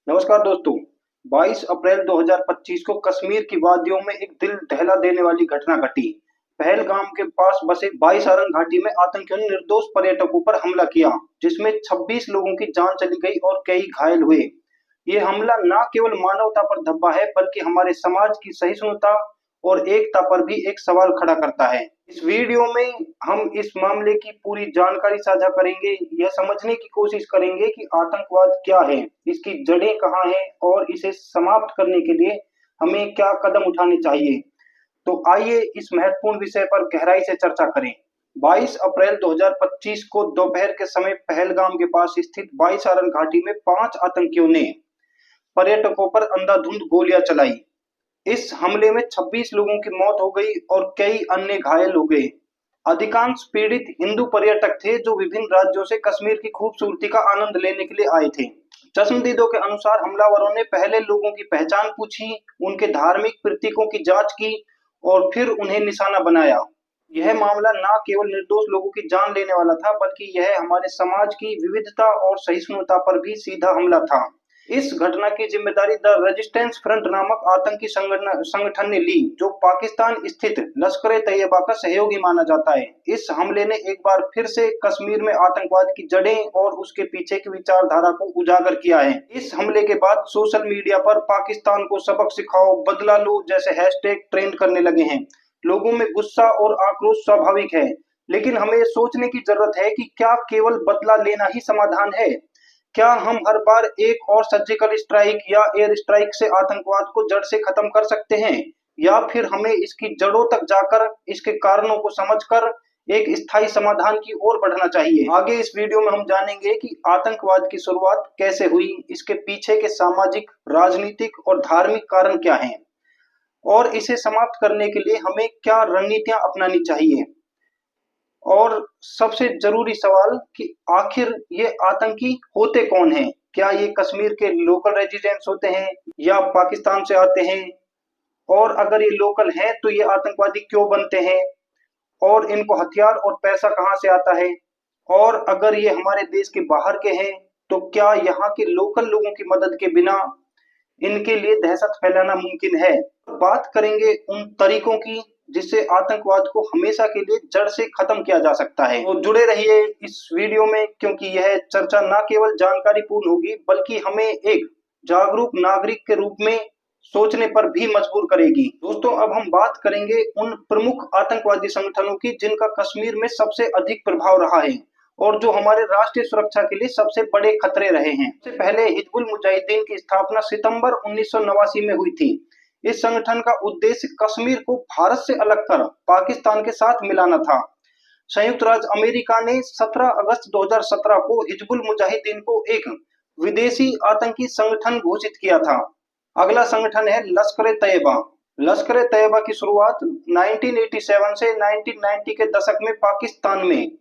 नमस्कार दोस्तों। 22 अप्रैल 2025 को कश्मीर की वादियों में एक दिल दहला देने वाली घटना घटी। पहलगाम के पास बसे बाईसारन घाटी में आतंकियों ने निर्दोष पर्यटकों पर हमला किया, जिसमें 26 लोगों की जान चली गई और कई घायल हुए। ये हमला न केवल मानवता पर धब्बा है, बल्कि हमारे समाज की सहिष्णुता और एकता पर भी एक सवाल खड़ा करता है। इस वीडियो में हम इस मामले की पूरी जानकारी साझा करेंगे, यह समझने की कोशिश करेंगे कि आतंकवाद क्या है, इसकी जड़ें कहाँ हैं और इसे समाप्त करने के लिए हमें क्या कदम उठाने चाहिए। तो आइए इस महत्वपूर्ण विषय पर गहराई से चर्चा करें। 22 अप्रैल 2025 को दोपहर के समय पहलगाम के पास स्थित बाईसारन घाटी में 5 आतंकियों ने पर्यटकों पर अंधाधुंध गोलियां चलाई। इस हमले में 26 लोगों की मौत हो गई और कई अन्य घायल हो गए। अधिकांश पीड़ित हिंदू पर्यटक थे जो विभिन्न राज्यों से कश्मीर की खूबसूरती का आनंद लेने के लिए आए थे। चश्मदीदों के अनुसार हमलावरों ने पहले लोगों की पहचान पूछी, उनके धार्मिक प्रतीकों की जांच की और फिर उन्हें निशाना बनाया। यह मामला न केवल निर्दोष लोगों की जान लेने वाला था, बल्कि यह हमारे समाज की विविधता और सहिष्णुता पर भी सीधा हमला था। इस घटना की जिम्मेदारी द रेजिस्टेंस फ्रंट नामक आतंकी संगठन ने ली, जो पाकिस्तान स्थित लश्कर-ए-तैयबा का सहयोगी माना जाता है। इस हमले ने एक बार फिर से कश्मीर में आतंकवाद की जड़ें और उसके पीछे की विचारधारा को उजागर किया है। इस हमले के बाद सोशल मीडिया पर पाकिस्तान को सबक सिखाओ, बदला लो जैसे हैशटैग ट्रेंड करने लगे हैं। लोगों में गुस्सा और आक्रोश स्वाभाविक है, लेकिन हमें सोचने की जरूरत है कि क्या केवल बदला लेना ही समाधान है? क्या हम हर बार एक और सर्जिकल स्ट्राइक या एयर स्ट्राइक से आतंकवाद को जड़ से खत्म कर सकते हैं, या फिर हमें इसकी जड़ों तक जाकर इसके कारणों को समझकर एक स्थायी समाधान की ओर बढ़ना चाहिए? आगे इस वीडियो में हम जानेंगे कि आतंकवाद की शुरुआत कैसे हुई, इसके पीछे के सामाजिक, राजनीतिक और धार्मिक कारण क्या हैं, और इसे समाप्त करने के लिए हमें क्या रणनीतियां अपनानी चाहिए। और सबसे जरूरी सवाल कि आखिर ये आतंकी होते कौन हैं? क्या ये कश्मीर के लोकल रेजिडेंट्स होते हैं या पाकिस्तान से आते हैं? और अगर ये लोकल हैं तो ये आतंकवादी क्यों बनते हैं? और इनको हथियार और पैसा कहाँ से आता है? और अगर ये हमारे देश के बाहर के हैं तो क्या यहाँ के लोकल लोगों की मदद के बिना इनके लिए दहशत फैलाना मुमकिन है? बात करेंगे उन तरीकों की जिससे आतंकवाद को हमेशा के लिए जड़ से खत्म किया जा सकता है। तो जुड़े रहिए इस वीडियो में, क्योंकि यह चर्चा न केवल जानकारीपूर्ण होगी, बल्कि हमें एक जागरूक नागरिक के रूप में सोचने पर भी मजबूर करेगी। दोस्तों, अब हम बात करेंगे उन प्रमुख आतंकवादी संगठनों की जिनका कश्मीर में सबसे अधिक प्रभाव रहा है और जो हमारे राष्ट्रीय सुरक्षा के लिए सबसे बड़े खतरे रहे हैं। सबसे पहले हिजबुल मुजाहिदीन की स्थापना सितंबर 1989 में हुई थी। इस संगठन का उद्देश्य कश्मीर को भारत से अलग कर पाकिस्तान के साथ मिलाना था। संयुक्त राज्य अमेरिका ने 17 अगस्त 2017 को हिजबुल मुजाहिदीन को एक विदेशी आतंकी संगठन घोषित किया था। अगला संगठन है लश्कर-ए-तैयबा। लश्कर-ए-तैयबा की शुरुआत 1987 से 1990 के दशक में पाकिस्तान में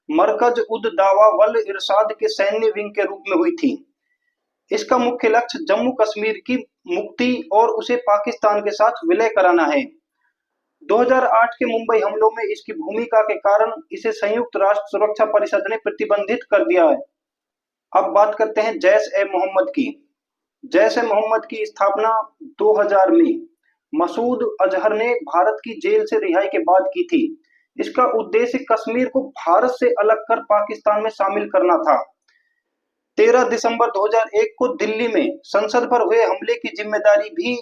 मरकज उद दावा वल इरशाद के सैन्य विंग के रूप में हुई थी। इसका मुख्य लक्ष्य जम्मू कश्मीर की मुक्ति और उसे पाकिस्तान के साथ विलय कराना है। 2008 के मुंबई हमलों में इसकी भूमिका के कारण इसे संयुक्त राष्ट्र सुरक्षा परिषद ने प्रतिबंधित कर दिया है। अब बात करते हैं जैश-ए-मोहम्मद की। जैश-ए-मोहम्मद की स्थापना 2000 में मसूद अजहर ने भारत की जेल से रिहाई के बाद की थी। इसका उद्देश्य कश्मीर को भारत से अलग कर पाकिस्तान में शामिल करना था। 13 दिसंबर 2001 को दिल्ली में संसद पर हुए हमले की जिम्मेदारी भी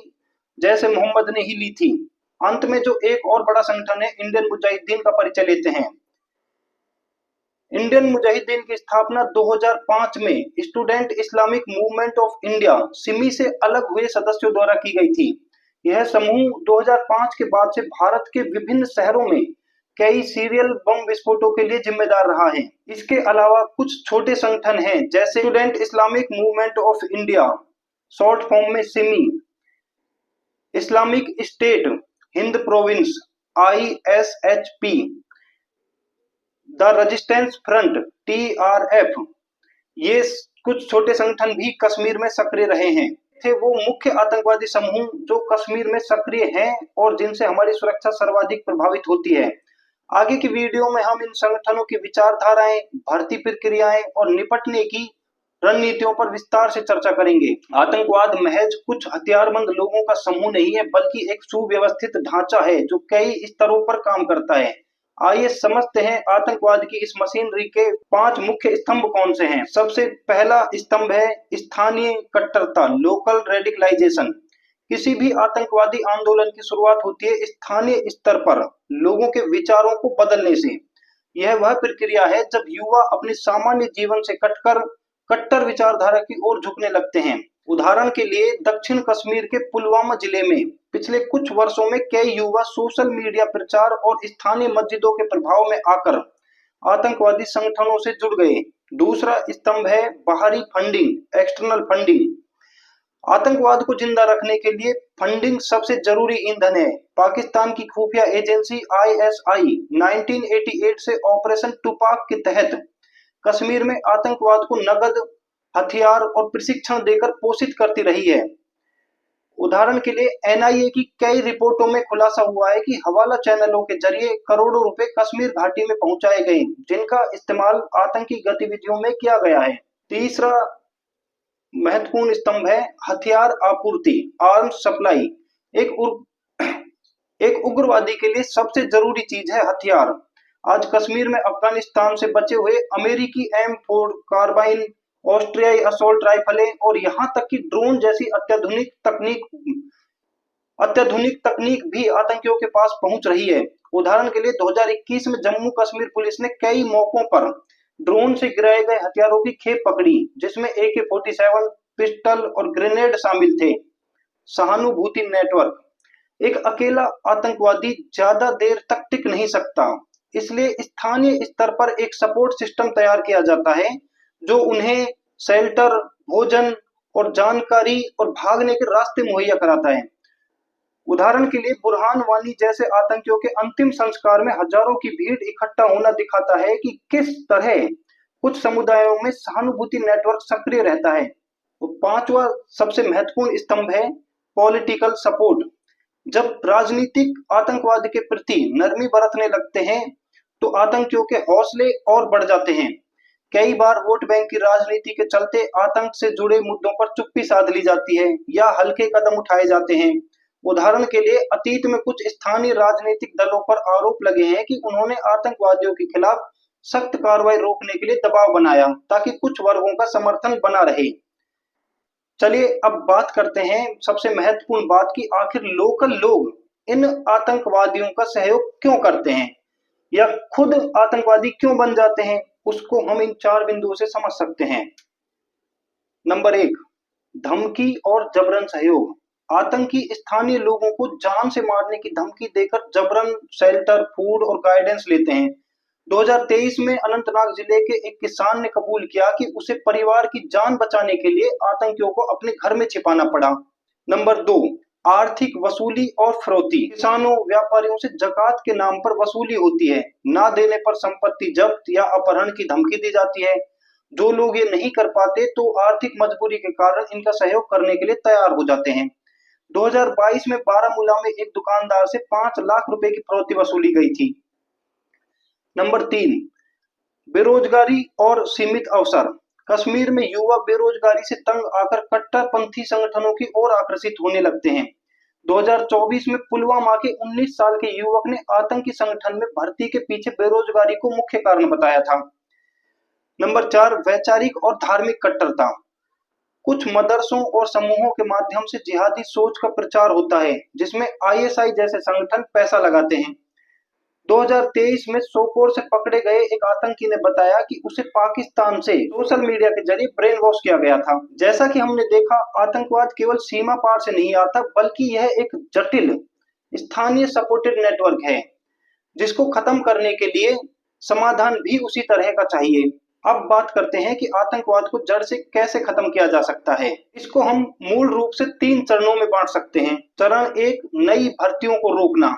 जैश-ए-मोहम्मद ने ही ली थी। अंत में जो एक और बड़ा संगठन है इंडियन मुजाहिदीन का परिचय लेते हैं। इंडियन मुजाहिदीन की स्थापना 2005 में student Islamic Movement of India Simi से अलग हुए सदस्यों द्वारा की गई थी। यह समूह 2005 के बाद से भारत के विभिन्न शहरों में कई सीरियल बम विस्फोटों के लिए जिम्मेदार रहा है। इसके अलावा कुछ छोटे संगठन हैं, जैसे Student Islamic Movement of India, short form में SIMI, Islamic State Hind Province ISHP, the Resistance Front TRF। ये कुछ छोटे संगठन भी कश्मीर में सक्रिय रहे हैं। थे वो मुख्य आतंकवादी समूह जो कश्मीर में सक्रिय हैं और जिनसे हमारी सुरक्षा सर्वाधिक प्रभावित होती है। आगे की वीडियो में हम इन संगठनों की विचारधाराएं, भर्ती प्रक्रियाएं और निपटने की रणनीतियों पर विस्तार से चर्चा करेंगे। आतंकवाद महज कुछ हथियारबंद लोगों का समूह नहीं है, बल्कि एक सुव्यवस्थित ढांचा है जो कई स्तरों पर काम करता है। आइए समझते हैं आतंकवाद की इस मशीनरी के 5 मुख्य स्तंभ कौन से हैं। सबसे पहला स्तंभ है स्थानीय कट्टरता, लोकल रेडिकलाइजेशन। किसी भी आतंकवादी आंदोलन की शुरुआत होती है स्थानीय स्तर पर लोगों के विचारों को बदलने से। यह वह प्रक्रिया है जब युवा अपने सामान्य जीवन से कटकर कट्टर विचारधारा की ओर झुकने लगते हैं। उदाहरण के लिए दक्षिण कश्मीर के पुलवामा जिले में पिछले कुछ वर्षों में कई युवा सोशल मीडिया प्रचार और स्थानीय मस्जिदों के प्रभाव में आकर आतंकवादी संगठनों से जुड़ गए। दूसरा स्तंभ है बाहरी फंडिंग, एक्सटर्नल फंडिंग। आतंकवाद को जिंदा रखने के लिए फंडिंग सबसे जरूरी ईंधन है। पाकिस्तान की खुफिया एजेंसी आईएसआई 1988 से ऑपरेशन टुपाक के तहत कश्मीर में आतंकवाद को नगद, हथियार और प्रशिक्षण देकर पोषित करती रही है। उदाहरण के लिए एनआईए की कई रिपोर्टों में खुलासा हुआ है कि हवाला चैनलों के जरिए करोड़ों रुपए कश्मीर घाटी में पहुंचाए गए, जिनका इस्तेमाल आतंकी गतिविधियों में किया गया है। तीसरा महत्वपूर्ण स्तंभ है हथियार आपूर्ति, आर्म्स सप्लाई। एक उग्रवादी के लिए सबसे जरूरी चीज है हथियार। आज कश्मीर में अफगानिस्तान से बचे हुए अमेरिकी M4 कार्बाइन, ऑस्ट्रियाई असोल्ट राइफलें और यहां तक कि ड्रोन जैसी अत्याधुनिक तकनीक भी आतंकियों के पास पहुंच रही है। उदाहरण के लिए 2021 में जम्मू कश्मीर पुलिस ने कई मौकों पर ड्रोन से गिराए गए हथियारों की खेप पकड़ी, जिसमें AK-47, पिस्टल और ग्रेनेड शामिल थे। सहानुभूति नेटवर्क। एक अकेला आतंकवादी ज्यादा देर तक टिक नहीं सकता, इसलिए स्थानीय स्तर पर एक सपोर्ट सिस्टम तैयार किया जाता है जो उन्हें शेल्टर, भोजन और जानकारी और भागने के रास्ते मुहैया कराता है। उदाहरण के लिए बुरहान वानी जैसे आतंकियों के अंतिम संस्कार में हजारों की भीड़ इकट्ठा होना दिखाता है कि किस तरह कुछ समुदायों में सहानुभूति नेटवर्क सक्रिय रहता है। तो 5वां सबसे महत्वपूर्ण स्तंभ है पॉलिटिकल सपोर्ट। जब राजनीतिक आतंकवाद के प्रति नरमी बरतने लगते हैं तो आतंकियों के हौसले और बढ़ जाते हैं। कई बार वोट बैंक की राजनीति के चलते आतंक से जुड़े मुद्दों पर चुप्पी साध ली जाती है या हल्के कदम उठाए जाते हैं। उदाहरण के लिए अतीत में कुछ स्थानीय राजनीतिक दलों पर आरोप लगे हैं कि उन्होंने आतंकवादियों के खिलाफ सख्त कार्रवाई रोकने के लिए दबाव बनाया ताकि कुछ वर्गों का समर्थन बना रहे। चलिए अब बात करते हैं सबसे महत्वपूर्ण बात की, आखिर लोकल लोग इन आतंकवादियों का सहयोग क्यों करते हैं या खुद आतंकवादी क्यों बन जाते हैं। उसको हम इन 4 बिंदुओं से समझ सकते हैं। नंबर 1, धमकी और जबरन सहयोग। आतंकी स्थानीय लोगों को जान से मारने की धमकी देकर जबरन शेल्टर, फूड और गाइडेंस लेते हैं। 2023 में अनंतनाग जिले के एक किसान ने कबूल किया कि उसे परिवार की जान बचाने के लिए आतंकियों को अपने घर में छिपाना पड़ा। नंबर 2, आर्थिक वसूली और फिरौती। किसानों, व्यापारियों से ज़कात के नाम पर वसूली होती है। ना देने पर संपत्ति जब्त या अपहरण की धमकी दी जाती है। जो लोग ये नहीं कर पाते तो आर्थिक मजबूरी के कारण इनका सहयोग करने के लिए तैयार हो जाते हैं। 2022 में बारामूला में एक दुकानदार से 5 लाख रुपए की फिरौती वसूली गई थी। नंबर 3, बेरोजगारी और सीमित अवसर। कश्मीर में युवा बेरोजगारी से तंग आकर कट्टरपंथी संगठनों की ओर आकर्षित होने लगते हैं। 2024 में पुलवामा के 19 साल के युवक ने आतंकी संगठन में भर्ती के पीछे बेरोजगारी को मुख्य कारण बताया था। नंबर 4, वैचारिक और धार्मिक कट्टरता। कुछ मदरसों और समूहों के माध्यम से जिहादी सोच का प्रचार होता है, जिसमें आईएसआई जैसे संगठन पैसा लगाते हैं। 2023 में सोपोर से पकड़े गए एक आतंकी ने बताया कि उसे पाकिस्तान से सोशल मीडिया के जरिए ब्रेन वॉश किया गया था। जैसा कि हमने देखा, आतंकवाद केवल सीमा पार से नहीं आता, बल्कि यह एक जटिल स्थानीय सपोर्टेड नेटवर्क है, जिसको खत्म करने के लिए समाधान भी उसी तरह का चाहिए। अब बात करते हैं कि आतंकवाद को जड़ से कैसे खत्म किया जा सकता है। इसको हम मूल रूप से 3 चरणों में बांट सकते हैं। चरण 1, नई भर्तियों को रोकना।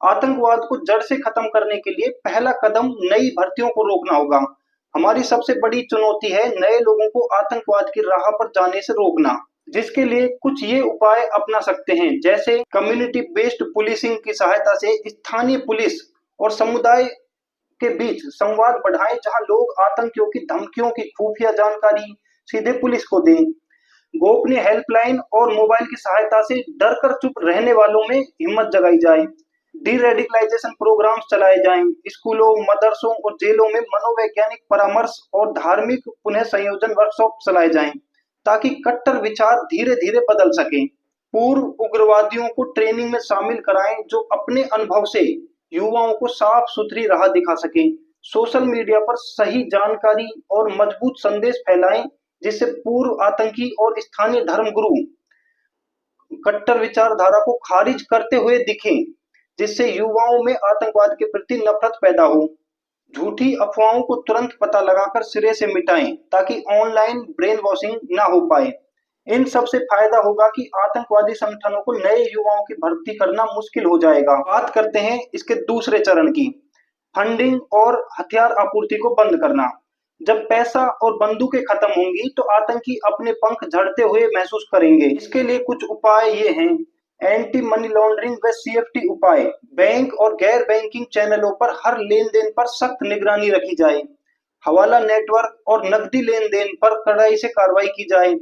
आतंकवाद को जड़ से खत्म करने के लिए पहला कदम नई भर्तियों को रोकना होगा। हमारी सबसे बड़ी चुनौती है नए लोगों को आतंकवाद की राह पर जाने से रोकना, जिसके लिए कुछ ये उपाय अपना सकते हैं, जैसे कम्युनिटी बेस्ड पुलिसिंग की सहायता से स्थानीय पुलिस और समुदाय के बीच संवाद बढ़ाएं, जहां लोग आतंकियों की धमकियों की खुफिया जानकारी, सीधे पुलिस को दें। गोपनीय हेल्पलाइन और मोबाइल की सहायता से डर कर चुप रहने वालों में हिम्मत जगाई जाए। डी रेडिकलाइजेशन प्रोग्राम्स चलाए जाएं। स्कूलों, मदरसों और जेलों में मनोवैज्ञानिक परामर्श और धार्मिक पुनः संयोजन वर्कशॉप चलाए जाएं, ताकि कट्टर विचार धीरे धीरे बदल सकें। पूर्व उग्रवादियों को ट्रेनिंग में शामिल कराएं, जो अपने अनुभव से युवाओं को साफ सुथरी राह दिखा सकें। सोशल मीडिया पर सही जानकारी और मजबूत संदेश फैलाएं, जिससे पूर्व आतंकी और स्थानीय धर्मगुरु कट्टर विचारधारा को खारिज करते हुए दिखें, जिससे युवाओं में आतंकवाद के प्रति नफरत पैदा हो। झूठी अफवाहों को तुरंत पता लगाकर सिरे से मिटाएं, ताकि ऑनलाइन ब्रेन वॉशिंग ना हो पाए। इन सब से फायदा होगा कि आतंकवादी संगठनों को नए युवाओं की भर्ती करना मुश्किल हो जाएगा। बात करते हैं इसके दूसरे चरण की, फंडिंग और हथियार आपूर्ति को बंद करना। जब पैसा और बंदूकें खत्म होंगी तो आतंकी अपने पंख झड़ते हुए महसूस करेंगे। इसके लिए कुछ उपाय ये हैं: एंटी मनी लॉन्ड्रिंग व सीएफटी उपाय। बैंक और गैर बैंकिंग चैनलों पर हर लेन देन पर सख्त निगरानी रखी जाए। हवाला नेटवर्क और नकदी लेन देन पर कड़ाई से कार्रवाई की जाए।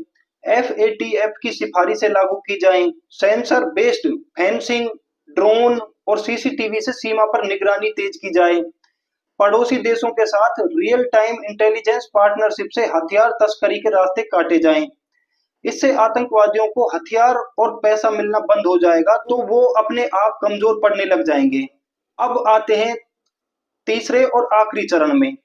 एफएटीएफ की सिफारिशें लागू की जाएं। सेंसर बेस्ड फेंसिंग, ड्रोन और सीसीटीवी से सीमा पर निगरानी तेज की जाए। पड़ोसी देशों के साथ रियल टाइम इंटेलिजेंस पार्टनरशिप से हथियार तस्करी के रास्ते काटे जाएं। इससे आतंकवादियों को हथियार और पैसा मिलना बंद हो जाएगा, तो वो अपने आप कमजोर पड़ने लग जाएंगे। अब आते हैं तीसरे और आखिरी चरण में,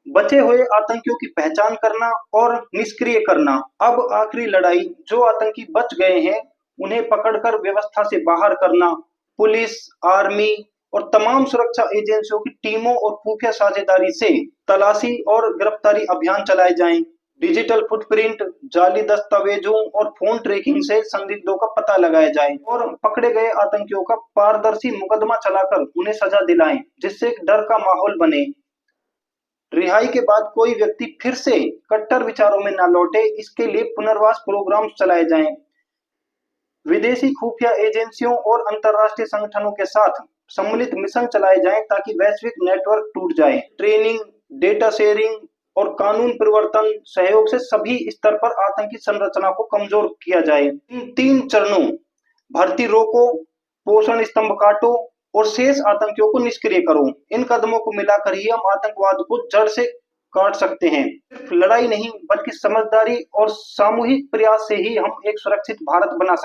बचे हुए आतंकियों की पहचान करना और निष्क्रिय करना। अब आखिरी लड़ाई, जो आतंकी बच गए हैं उन्हें पकड़कर व्यवस्था से बाहर करना। पुलिस, आर्मी और तमाम सुरक्षा एजेंसियों की टीमों और खुफिया साझेदारी से तलाशी और गिरफ्तारी अभियान चलाए जाएं। डिजिटल फुटप्रिंट, जाली दस्तावेजों और फोन ट्रैकिंग से संदिग्धों का पता लगाया जाए और पकड़े गए आतंकियों का पारदर्शी मुकदमा चलाकर उन्हें सजा दिलाएं, जिससे एक डर का माहौल बने। रिहाई के बाद कोई व्यक्ति फिर से कट्टर विचारों में न लौटे, इसके लिए पुनर्वास प्रोग्राम चलाए जाएं। विदेशी खुफिया एजेंसियों और अंतर्राष्ट्रीय संगठनों के साथ सम्मिलित मिशन चलाए जाएं, ताकि वैश्विक नेटवर्क टूट जाए। ट्रेनिंग, डेटा शेयरिंग और कानून परिवर्तन सहयोग से सभी स्तर पर आतंकी संरचना को कमजोर किया जाए। इन 3 चरणों, भर्ती रोको, पोषण स्तंभ काटो और शेष आतंकियों को निष्क्रिय करो, इन कदमों को मिलाकर ही हम आतंकवाद को जड़ से काट सकते हैं। सिर्फ लड़ाई नहीं, बल्कि समझदारी और सामूहिक प्रयास से ही हम एक सुरक्षित भारत बना सकते हैं।